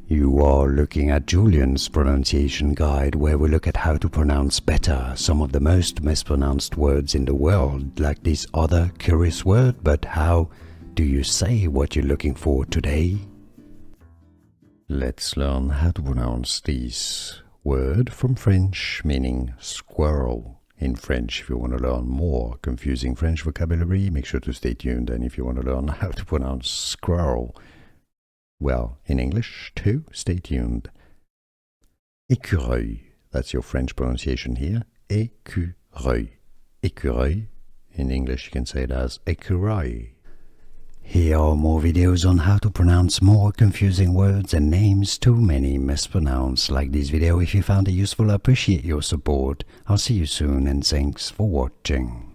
You are looking at Julian's pronunciation guide, where we look at how to pronounce better some of the most mispronounced words in the world, like this other curious word. But how do you say what you're looking for today? Let's learn how to pronounce this word from French, meaning squirrel. In French, if you want to learn more confusing French vocabulary, make sure to stay tuned. And if you want to learn how to pronounce squirrel, well, in English too, stay tuned. Ecureuil, that's your French pronunciation here. Ecureuil. Ecureuil. In English, you can say it as Ecureuil. Here are more videos on how to pronounce more confusing words and names too many mispronounced. Like this video if you found it useful. I appreciate your support. I'll see you soon and thanks for watching.